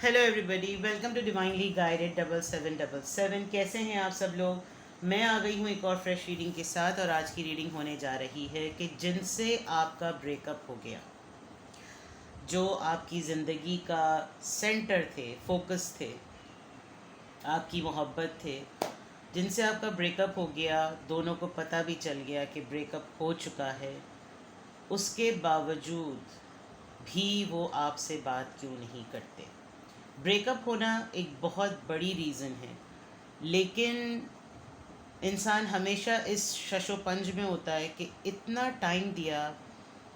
Hello everybody, welcome to divinely guided 7777। कैसे हैं आप सब लोग। मैं आ गई हूँ एक और फ्रेश रीडिंग के साथ, और आज की रीडिंग होने जा रही है कि जिनसे आपका ब्रेकअप हो गया, जो आपकी ज़िंदगी का सेंटर थे, फोकस थे, आपकी मोहब्बत थे, जिनसे आपका ब्रेकअप हो गया, दोनों को पता भी चल गया कि ब्रेकअप हो चुका है, उसके बावजूद भी वो आपसे बात क्यों नहीं करते। ब्रेकअप होना एक बहुत बड़ी रीज़न है, लेकिन इंसान हमेशा इस शशोपंज में होता है कि इतना टाइम दिया,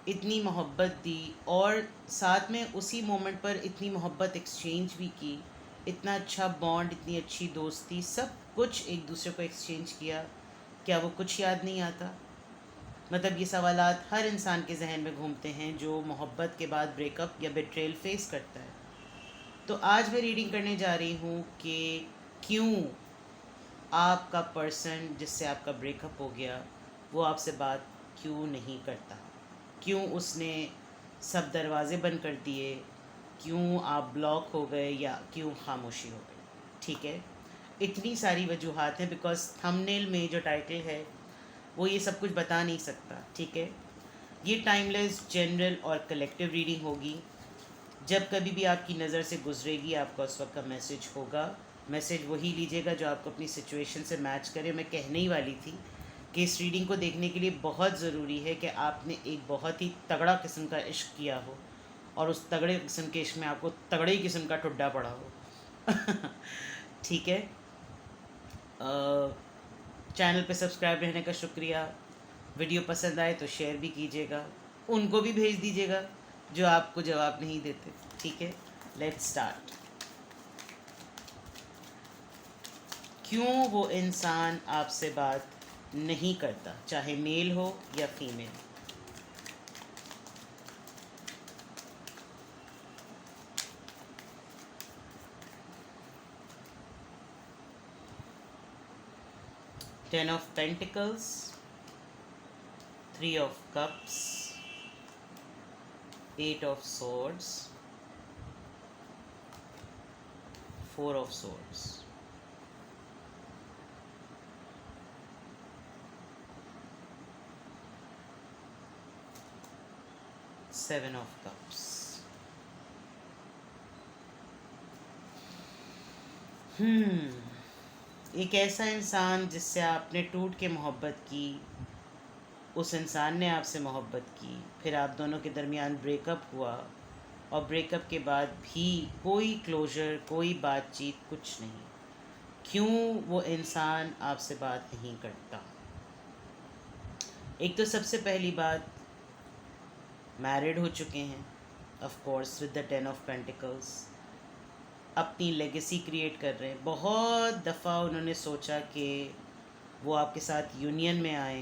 इतनी मोहब्बत दी, और साथ में उसी मोमेंट पर इतनी मोहब्बत एक्सचेंज भी की, इतना अच्छा बॉन्ड, इतनी अच्छी दोस्ती, सब कुछ एक दूसरे को एक्सचेंज किया। क्या वो कुछ याद नहीं आता? मतलब ये सवालात हर इंसान के जहन में घूमते हैं जो मोहब्बत के बाद ब्रेकअप या बेट्रेल फेस करता है। तो आज मैं रीडिंग करने जा रही हूँ कि क्यों आपका पर्सन जिससे आपका ब्रेकअप हो गया, वो आपसे बात क्यों नहीं करता, क्यों उसने सब दरवाज़े बंद कर दिए, क्यों आप ब्लॉक हो गए, या क्यों खामोशी हो गई। ठीक है, इतनी सारी वजूहात हैं, बिकॉज थंबनेल में जो टाइटल है वो ये सब कुछ बता नहीं सकता। ठीक है, ये टाइमलेस, जनरल और कलेक्टिव रीडिंग होगी। जब कभी भी आपकी नज़र से गुजरेगी, आपका उस वक्त का मैसेज होगा। मैसेज वही लीजिएगा जो आपको अपनी सिचुएशन से मैच करे। मैं कहने ही वाली थी कि इस रीडिंग को देखने के लिए बहुत ज़रूरी है कि आपने एक बहुत ही तगड़ा किस्म का इश्क किया हो, और उस तगड़े किस्म के इश्क में आपको तगड़े ही किस्म का ठुड्डा पड़ा हो। ठीक है, चैनल पे सब्सक्राइब रहने का शुक्रिया। वीडियो पसंद आए तो शेयर भी कीजिएगा, उनको भी भेज दीजिएगा जो आपको जवाब नहीं देते। ठीक है, लेट्स स्टार्ट। क्यों वो इंसान आपसे बात नहीं करता, चाहे मेल हो या female. 10 of Pentacles, 3 of Cups, 8 of Swords, 4 of Swords, 7 of Cups। एक ऐसा इंसान जिससे आपने टूट के मोहब्बत की, उस इंसान ने आपसे मोहब्बत की, फिर आप दोनों के दरमियान ब्रेकअप हुआ, और ब्रेकअप के बाद भी कोई क्लोजर, कोई बातचीत, कुछ नहीं। क्यों वो इंसान आपसे बात नहीं करता? एक तो सबसे पहली बात, मैरिड हो चुके हैं, of course, with the 10 of Pentacles। अपनी लेगेसी क्रिएट कर रहे हैं। बहुत दफ़ा उन्होंने सोचा कि वो आपके साथ यूनियन में आए,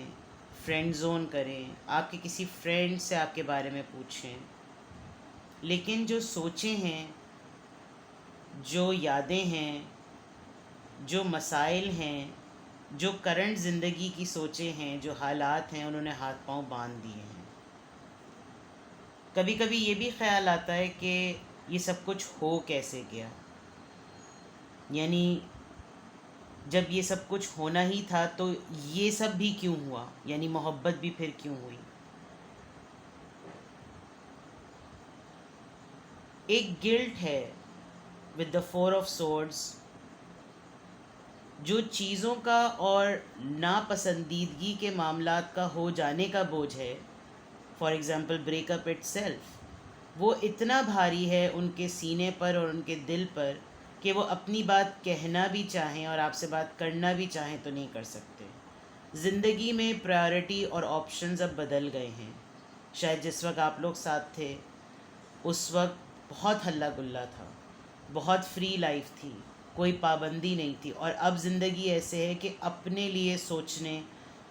फ्रेंड जोन करें, आपके किसी फ्रेंड से आपके बारे में पूछें, लेकिन जो सोचें हैं, जो यादें हैं, जो मसाइल हैं, जो करंट ज़िंदगी की सोचें हैं, जो हालात हैं, उन्होंने हाथ पांव बांध दिए हैं। कभी कभी ये भी ख्याल आता है कि ये सब कुछ हो कैसे गया, यानी जब ये सब कुछ होना ही था तो ये सब भी क्यों हुआ, यानी मोहब्बत भी फिर क्यों हुई। एक गिल्ट है विद द 4 of Swords, जो चीज़ों का और नापसंदीदगी के मामलात का हो जाने का बोझ है। फॉर एग्ज़ाम्पल ब्रेकअप इट्सेल्फ, वो इतना भारी है उनके सीने पर और उनके दिल पर कि वो अपनी बात कहना भी चाहें और आपसे बात करना भी चाहें तो नहीं कर सकते। ज़िंदगी में प्रायोरिटी और ऑप्शंस अब बदल गए हैं। शायद जिस वक्त आप लोग साथ थे, उस वक्त बहुत हल्ला गुल्ला था, बहुत फ्री लाइफ थी, कोई पाबंदी नहीं थी। और अब ज़िंदगी ऐसे है कि अपने लिए सोचने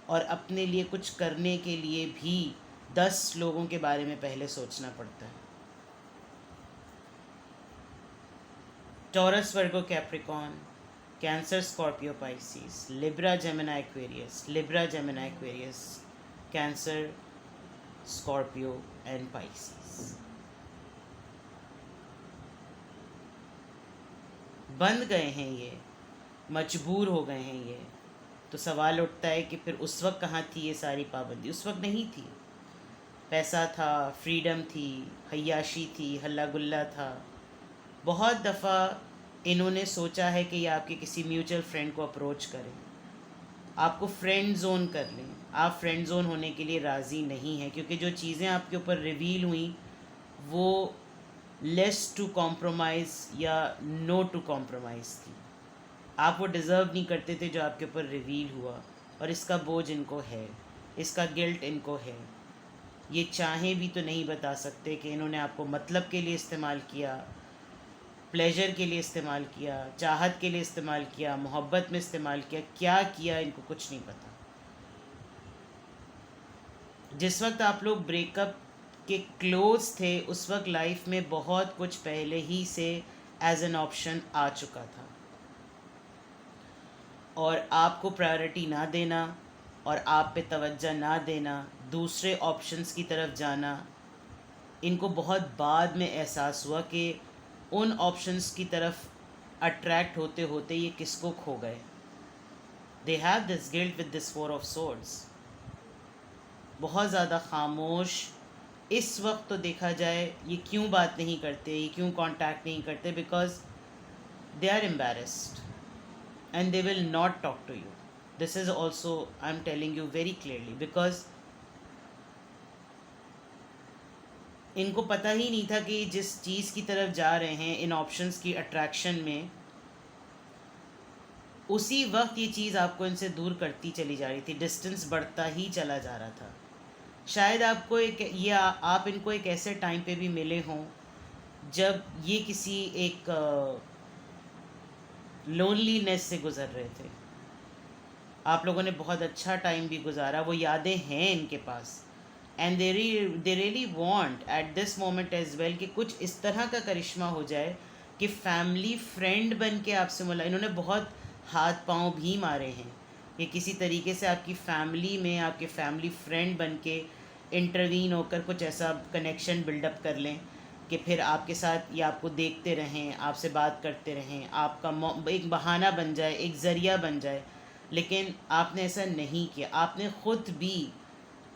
और अपने लिए कुछ करने के लिए भी 10 लोगों के बारे में पहले सोचना पड़ता है। Taurus, Virgo, Capricorn, cancer, Scorpio, Pisces, Libra, Gemini, Aquarius, Libra, Gemini, Aquarius, cancer, Scorpio and Pisces. बंध गए हैं, ये मजबूर हो गए हैं ये, तो सवाल उठता है कि फिर उस वक्त कहाँ थी ये सारी पाबंदी? उस वक्त नहीं थी। पैसा था, फ्रीडम थी, हय्याशी थी, हल्ला गुल्ला था। बहुत दफ़ा इन्होंने सोचा है कि ये आपके किसी म्यूचुअल फ्रेंड को अप्रोच करें, आपको फ्रेंड जोन कर लें। आप फ्रेंड जोन होने के लिए राज़ी नहीं हैं, क्योंकि जो चीज़ें आपके ऊपर रिवील हुई वो लेस टू कॉम्प्रोमाइज़ या नो टू कॉम्प्रोमाइज़ थी। आप वो डिज़र्व नहीं करते थे जो आपके ऊपर रिवील हुआ, और इसका बोझ इनको है, इसका गिल्ट इनको है। ये चाहें भी तो नहीं बता सकते कि इन्होंने आपको मतलब के लिए इस्तेमाल किया, प्लेजर के लिए इस्तेमाल किया, चाहत के लिए इस्तेमाल किया, मोहब्बत में इस्तेमाल किया, क्या किया इनको कुछ नहीं पता। जिस वक्त आप लोग ब्रेकअप के क्लोज थे उस वक्त लाइफ में बहुत कुछ पहले ही से एज एन ऑप्शन आ चुका था, और आपको प्रायोरिटी ना देना और आप पे तवज्जो ना देना, दूसरे ऑप्शंस की तरफ जाना, इनको बहुत बाद में एहसास हुआ कि उन ऑप्शंस की तरफ अट्रैक्ट होते होते ये किसको खो गए। They have this guilt with this four of swords. बहुत ज़्यादा खामोश इस वक्त तो देखा जाए, ये क्यों बात नहीं करते, ये क्यों कांटेक्ट नहीं करते? Because they are embarrassed and they will not talk to you. This is also, I'm telling you very clearly, because इनको पता ही नहीं था कि जिस चीज़ की तरफ जा रहे हैं इन ऑप्शंस की अट्रैक्शन में, उसी वक्त ये चीज़ आपको इनसे दूर करती चली जा रही थी, डिस्टेंस बढ़ता ही चला जा रहा था। शायद आपको आप इनको एक ऐसे टाइम पे भी मिले हों जब ये किसी एक लोनलीनेस से गुज़र रहे थे, आप लोगों ने बहुत अच्छा टाइम भी गुजारा, वो यादें हैं इनके पास, and they really want at this moment as well कि कुछ इस तरह का करिश्मा हो जाए कि फैमिली फ्रेंड बन के आपसे मिला। इन्होंने बहुत हाथ पांव भी मारे हैं कि किसी तरीके से आपकी फैमिली में आपके फैमिली फ्रेंड बन के इंटरवीन होकर कुछ ऐसा कनेक्शन बिल्डअप कर लें कि फिर आपके साथ ये आपको देखते रहें, आपसे बात करते रहें, आपका एक बहाना बन जाए, एक ज़रिया बन जाए। लेकिन आपने ऐसा नहीं किया, आपने ख़ुद भी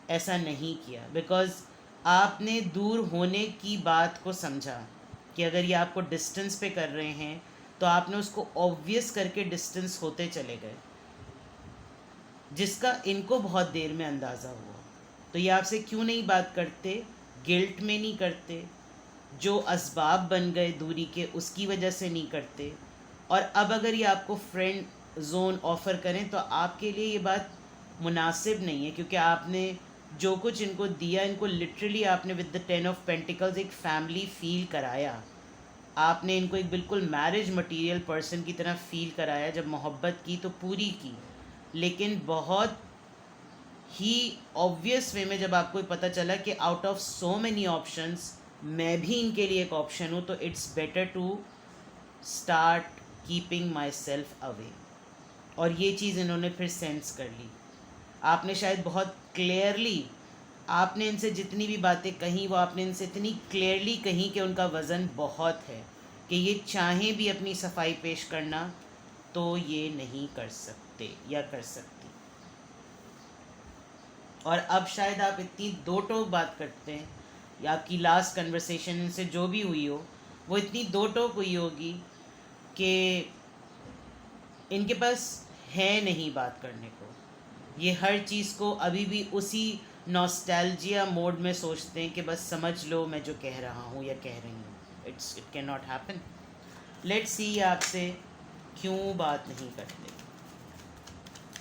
ऐसा नहीं किया, बिकॉज़ आपने दूर होने की बात को समझा कि अगर ये आपको डिस्टेंस पे कर रहे हैं तो आपने उसको ऑब्वियस करके डिस्टेंस होते चले गए, जिसका इनको बहुत देर में अंदाज़ा हुआ। तो ये आपसे क्यों नहीं बात करते? गिल्ट में नहीं करते, जो असबाब बन गए दूरी के उसकी वजह से नहीं करते, और अब अगर ये आपको फ्रेंड जोन ऑफ़र करें तो आपके लिए ये बात मुनासिब नहीं है, क्योंकि आपने जो कुछ इनको दिया, इनको लिटरली आपने विद द 10 ऑफ पेंटिकल्स एक फ़ैमिली फ़ील कराया, आपने इनको एक बिल्कुल मैरिज मटेरियल पर्सन की तरह फ़ील कराया। जब मोहब्बत की तो पूरी की, लेकिन बहुत ही ऑब्वियस वे में जब आपको पता चला कि out of so many options मैं भी इनके लिए एक ऑप्शन हूँ, तो it's better to start keeping myself away. और ये चीज़ इन्होंने फिर सेंस कर ली। आपने शायद बहुत क्लियरली, आपने इनसे जितनी भी बातें कही वो आपने इनसे इतनी क्लियरली कही कि उनका वज़न बहुत है कि ये चाहें भी अपनी सफाई पेश करना तो ये नहीं कर सकते या कर सकती। और अब शायद आप इतनी दो टोक बात करते हैं, या आपकी लास्ट कन्वर्सेशन इनसे जो भी हुई हो वो इतनी दो टोक हुई होगी कि इनके पास है नहीं बात करने को। ये हर चीज़ को अभी भी उसी नॉस्टैल्जिया मोड में सोचते हैं कि बस समझ लो मैं जो कह रहा हूँ या कह रही हूँ। It can not happen. Let's see आपसे क्यों बात नहीं करते।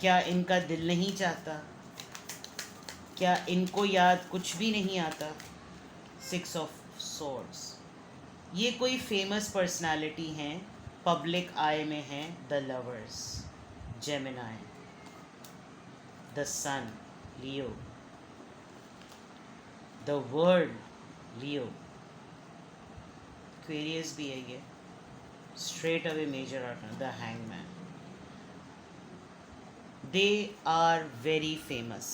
क्या इनका दिल नहीं चाहता? क्या इनको याद कुछ भी नहीं आता? 6 ऑफ सोर्ड्स। ये कोई फेमस पर्सनालिटी हैं, पब्लिक आई में हैं। The lovers, Gemini, the sun, Leo, the world, Leo, Aquarius भी है ये, straight away major arcana, the hangman. They are very famous.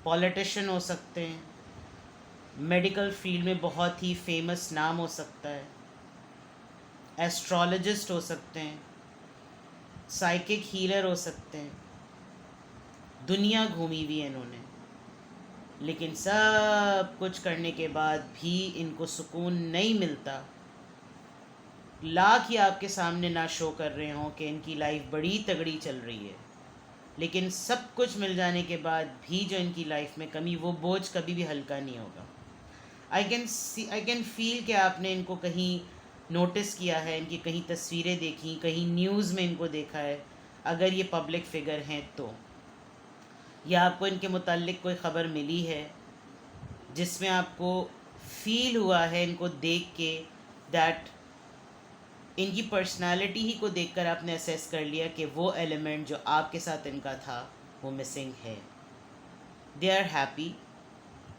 Politician हो सकते हैं, मेडिकल फील्ड में बहुत ही फेमस नाम हो सकता है, एस्ट्रोलॉजिस्ट हो सकते हैं, साइकिक हीलर हो सकते हैं, दुनिया घूमी हुई है इन्होंने, लेकिन सब कुछ करने के बाद भी इनको सुकून नहीं मिलता। लाख ही आपके सामने ना शो कर रहे हों कि इनकी लाइफ बड़ी तगड़ी चल रही है, लेकिन सब कुछ मिल जाने के बाद भी जो इनकी लाइफ में कमी, वो बोझ कभी भी हल्का नहीं होगा। आई कैन फील कि आपने इनको कहीं नोटिस किया है, इनकी कहीं तस्वीरें देखी, कहीं न्यूज़ में इनको देखा है, अगर ये पब्लिक फ़िगर हैं तो, या आपको इनके मुताल्लिक कोई ख़बर मिली है जिसमें आपको फील हुआ है इनको देख के दैट इनकी पर्सनालिटी ही को देखकर आपने असेस कर लिया कि वो एलिमेंट जो आपके साथ इनका था वो मिसिंग है। They are happy,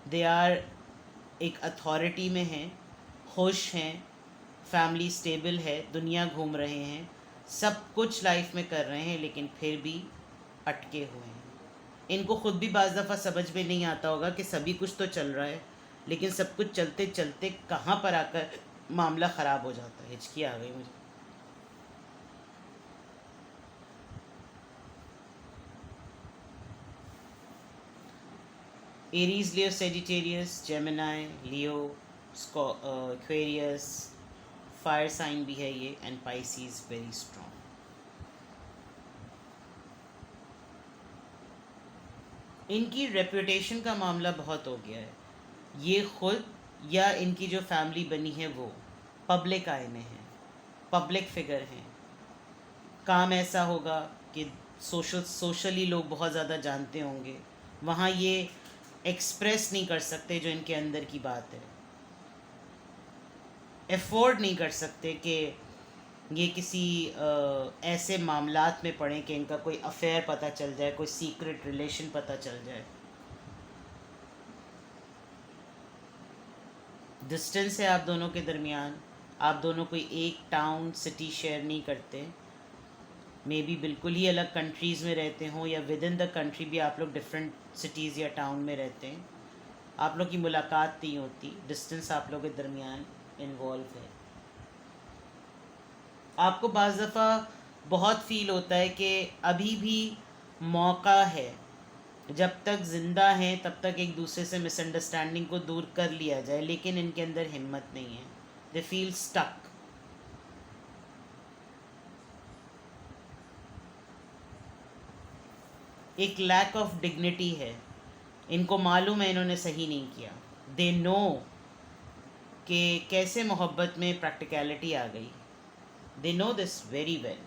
they are एक अथॉरिटी में हैं, खुश हैं, फैमिली स्टेबल है, दुनिया घूम रहे हैं, सब कुछ लाइफ में कर रहे हैं, लेकिन फिर भी अटके हुए हैं। इनको ख़ुद भी बाज़ दफ़ा समझ में नहीं आता होगा कि सभी कुछ तो चल रहा है, लेकिन सब कुछ चलते चलते कहाँ पर आकर मामला ख़राब हो जाता है। हिचकी आ गई मुझे। एरीज, लियो, सेजिटेरियस, जेमिनाई, लियो, एक्वेरियस, फायर साइन भी है ये, एंड पाइसीज वेरी स्ट्रॉन्ग। इनकी रेपुटेशन का मामला बहुत हो गया है। ये खुद या इनकी जो फैमिली बनी है वो पब्लिक आए में है, पब्लिक फिगर हैं। काम ऐसा होगा कि सोशली लोग बहुत ज़्यादा जानते होंगे, वहाँ ये एक्सप्रेस नहीं कर सकते जो इनके अंदर की बात है, एफोर्ड नहीं कर सकते कि ये किसी ऐसे मामलात में पड़ें कि इनका कोई अफेयर पता चल जाए, कोई सीक्रेट रिलेशन पता चल जाए। डिस्टेंस है आप दोनों के दरमियान, आप दोनों कोई एक टाउन सिटी शेयर नहीं करते, मे बी बिल्कुल ही अलग कंट्रीज़ में रहते हों, या विद इन द कंट्री भी आप लोग डिफरेंट सिटीज़ या टाउन में रहते हैं, आप लोग की मुलाकात नहीं होती, डिस्टेंस आप लोगों के दरमियान इन्वॉल्व है। आपको बाज़ दफ़ा बहुत फ़ील होता है कि अभी भी मौका है, जब तक ज़िंदा हैं तब तक एक दूसरे से मिसअंडरस्टैंडिंग को दूर कर लिया जाए, लेकिन इनके अंदर हिम्मत नहीं है। They feel stuck. एक लैक ऑफ डिग्निटी है, इनको मालूम है इन्होंने सही नहीं किया। दे नो कि कैसे मोहब्बत में प्रैक्टिकलिटी आ गई। They know this very well.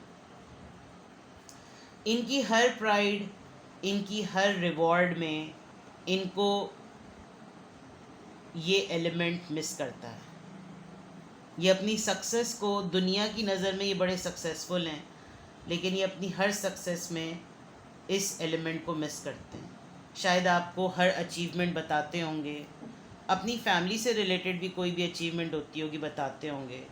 इनकी हर प्राइड, इनकी हर रिवॉर्ड में इनको ये एलिमेंट मिस करता है। ये अपनी सक्सेस को, दुनिया की नज़र में ये बड़े सक्सेसफुल हैं, लेकिन ये अपनी हर सक्सेस में इस एलिमेंट को मिस करते हैं। शायद आपको हर अचीवमेंट बताते होंगे, अपनी फैमिली से रिलेटेड भी कोई भी अचीवमेंट होती होगी बताते होंगे,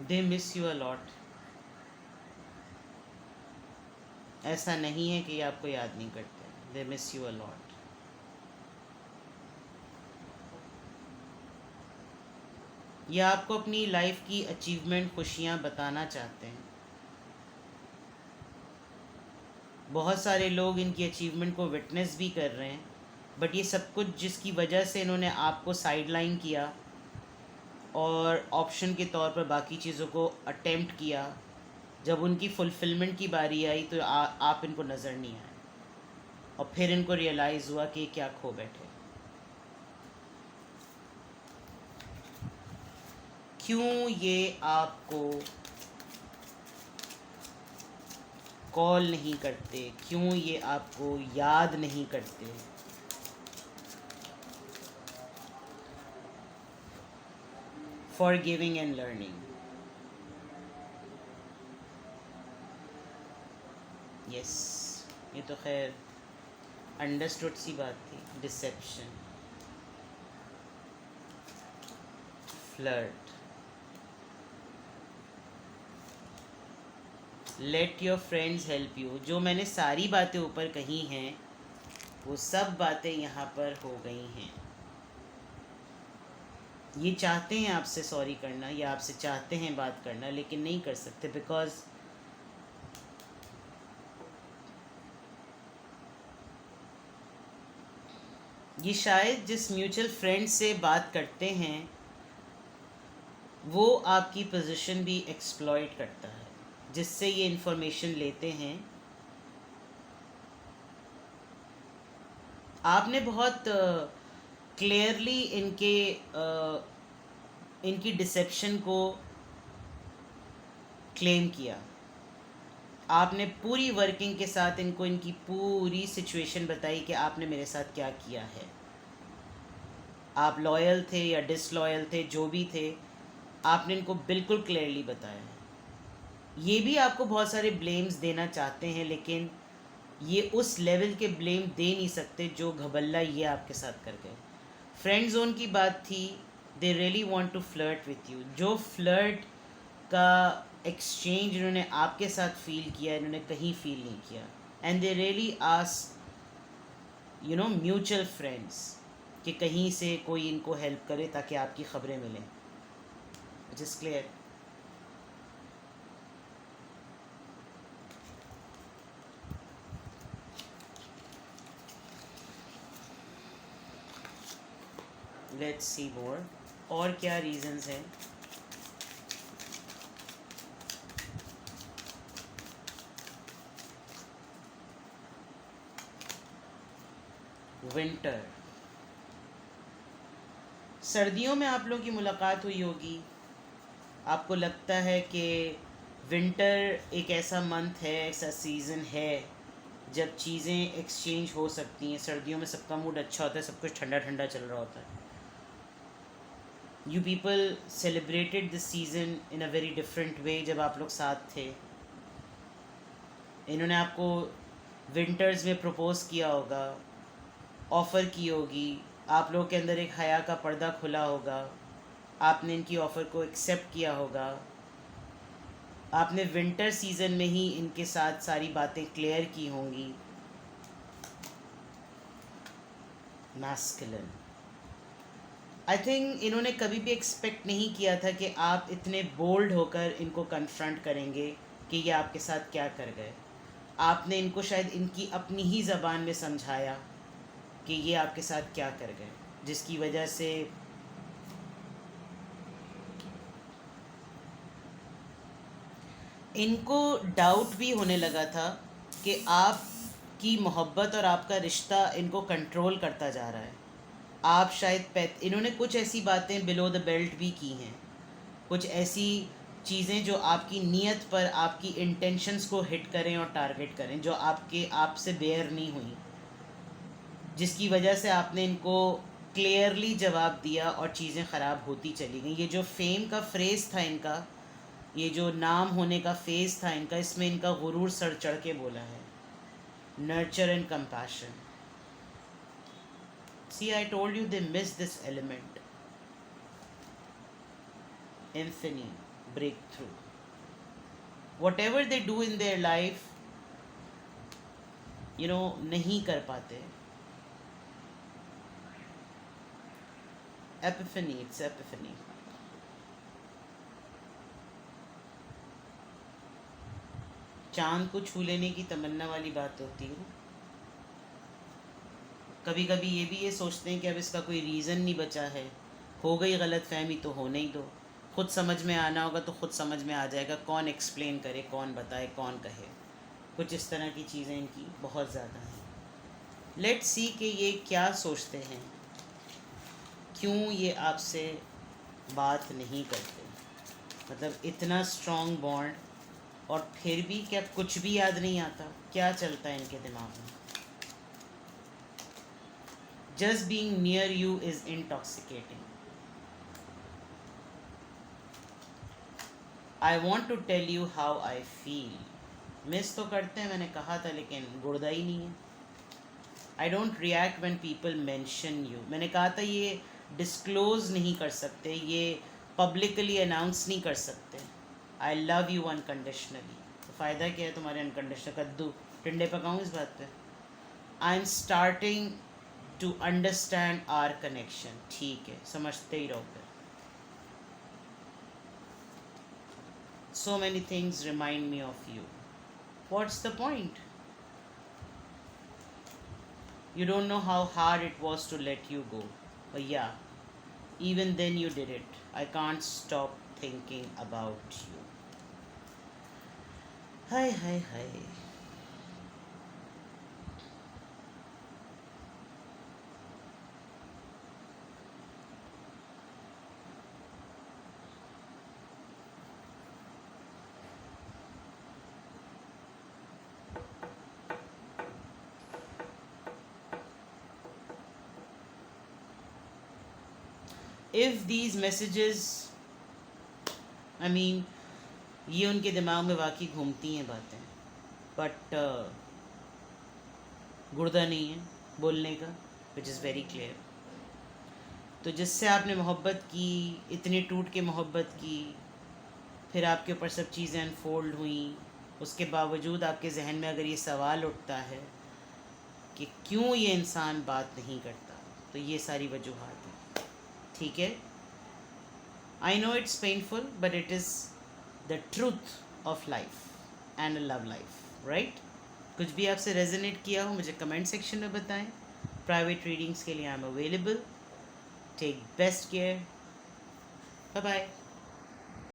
they miss you a lot. ऐसा नहीं है कि ये आपको याद नहीं करते, they miss you a lot. ये आपको अपनी लाइफ की अचीवमेंट, खुशियाँ बताना चाहते हैं। बहुत सारे लोग इनकी अचीवमेंट को विटनेस भी कर रहे हैं, बट ये सब कुछ जिसकी वजह से इन्होंने आपको साइडलाइन किया और ऑप्शन के तौर पर बाकी चीज़ों को अटेम्प्ट किया, जब उनकी फुलफिलमेंट की बारी आई तो आप इनको नज़र नहीं आए, और फिर इनको रियलाइज़ हुआ कि क्या खो बैठे। क्यों ये आपको कॉल नहीं करते, क्यों ये आपको याद नहीं करते? Forgiving and learning. यस, ये तो खैर अंडरस्टूड सी बात थी। Deception, flirt. Let your friends help you. जो मैंने सारी बातें ऊपर कही हैं वो सब बातें यहाँ पर हो गई हैं. ये चाहते हैं आपसे सॉरी करना या आपसे चाहते हैं बात करना लेकिन नहीं कर सकते बिकॉज ये शायद जिस म्यूचुअल फ्रेंड से बात करते हैं वो आपकी पोजीशन भी एक्सप्लॉइट करता है जिससे ये इंफॉर्मेशन लेते हैं. आपने बहुत क्लियरली इनकी डिसेप्शन को क्लेम किया. आपने पूरी वर्किंग के साथ इनको इनकी पूरी सिचुएशन बताई कि आपने मेरे साथ क्या किया है. आप लॉयल थे या डिसलॉयल थे, जो भी थे, आपने इनको बिल्कुल क्लियरली बताया है. ये भी आपको बहुत सारे ब्लेम्स देना चाहते हैं लेकिन ये उस लेवल के ब्लेम दे नहीं सकते जो घबल्ला ये आपके साथ कर गए. फ्रेंड जोन की बात थी. They really want to flirt with you. जो फ्लर्ट का एक्सचेंज इन्होंने आपके साथ फील किया इन्होंने कहीं फील नहीं किया. And they really ask mutual friends कि कहीं से कोई इनको हेल्प करे ताकि आपकी खबरें मिलें. It is clear. Let's see more. और क्या रीजंस हैं. विंटर. सर्दियों में आप लोगों की मुलाकात हुई होगी. आपको लगता है कि विंटर एक ऐसा मंथ है, ऐसा सीज़न है जब चीज़ें एक्सचेंज हो सकती हैं. सर्दियों में सबका मूड अच्छा होता है, सब कुछ ठंडा ठंडा चल रहा होता है. You people celebrated this season in a very different way जब आप लोग साथ थे. इन्होंने आपको विंटर्स में प्रपोज़ किया होगा, ऑफ़र की होगी. आप लोगों के अंदर एक हया का पर्दा खुला होगा. आपने इनकी ऑफ़र को एक्सेप्ट किया होगा. आपने विंटर सीज़न में ही इनके साथ सारी बातें क्लियर की होंगी. मैस्कुलिन. आई थिंक इन्होंने कभी भी एक्सपेक्ट नहीं किया था कि आप इतने बोल्ड होकर इनको कन्फ्रंट करेंगे कि ये आपके साथ क्या कर गए. आपने इनको शायद इनकी अपनी ही ज़बान में समझाया कि ये आपके साथ क्या कर गए, जिसकी वजह से इनको डाउट भी होने लगा था कि आपकी मोहब्बत और आपका रिश्ता इनको कंट्रोल करता जा रहा है. आप शायद इन्होंने कुछ ऐसी बातें बिलो द बेल्ट भी की हैं, कुछ ऐसी चीज़ें जो आपकी नीयत पर, आपकी इंटेंशंस को हिट करें और टारगेट करें, जो आपसे बेयर नहीं हुई, जिसकी वजह से आपने इनको क्लियरली जवाब दिया और चीज़ें ख़राब होती चली गई. ये जो फेम का फ्रेज़ था इनका, ये जो नाम होने का फेज़ था इनका, इसमें इनका गुरूर सर चढ़ के बोला है. Nurture and compassion. See, I told you they miss this element. Infinity, breakthrough. Whatever they do in their life, नहीं कर पाते. Epiphany, it's epiphany. चांद को छू लेने की तमन्ना वाली बात होती है. कभी कभी ये सोचते हैं कि अब इसका कोई रीज़न नहीं बचा है, हो गई गलत फहमी तो होने ही दो. खुद समझ में आना होगा तो खुद समझ में आ जाएगा. कौन एक्सप्लेन करे, कौन बताए, कौन कहे. कुछ इस तरह की चीज़ें इनकी बहुत ज़्यादा हैं. लेट्स सी कि ये क्या सोचते हैं, क्यों ये आपसे बात नहीं करते. मतलब इतना स्ट्रॉन्ग बॉन्ड और फिर भी क्या कुछ भी याद नहीं आता. क्या चलता है इनके दिमाग में. Just being near you is intoxicating. I want to tell you how I feel. Miss तो करते हैं, मैंने कहा था, लेकिन गुर्दा ही नहीं है. I don't react when people mention you. मैंने कहा था ये डिस्क्लोज़ नहीं कर सकते, ये पब्लिकली अनाउंस नहीं कर सकते आई लव यू अनकंडीशनली, तो फ़ायदा क्या है तुम्हारे अनकंडीशनल कद्दू टिंडे पकाऊँ इस बात पे। I am starting to understand our connection, ठीक है समझते ही रहो फिर। So many things remind me of you, what's the point? You don't know how hard it was to let you go. But yeah, even then you did it. I can't stop thinking about you. Hi, hi, hi. If these messages, I mean, ये उनके दिमाग में वाकई घूमती हैं बातें, but गुर्दा नहीं है बोलने का, विच इज़ वेरी क्लियर। तो जिससे आपने मोहब्बत की, इतनी टूट के मोहब्बत की, फिर आपके ऊपर सब चीज़ें अनफोल्ड हुई, उसके बावजूद आपके जहन में अगर ये सवाल उठता है कि क्यों ये इंसान बात नहीं करता, तो ये सारी वजूहात हैं, ठीक है। I know it's painful but it is the truth of life and a love life, right. कुछ भी आपसे रेजोनेट किया हो मुझे कमेंट सेक्शन में बताएं। प्राइवेट रीडिंग्स के लिए I am available. Take best care, bye bye.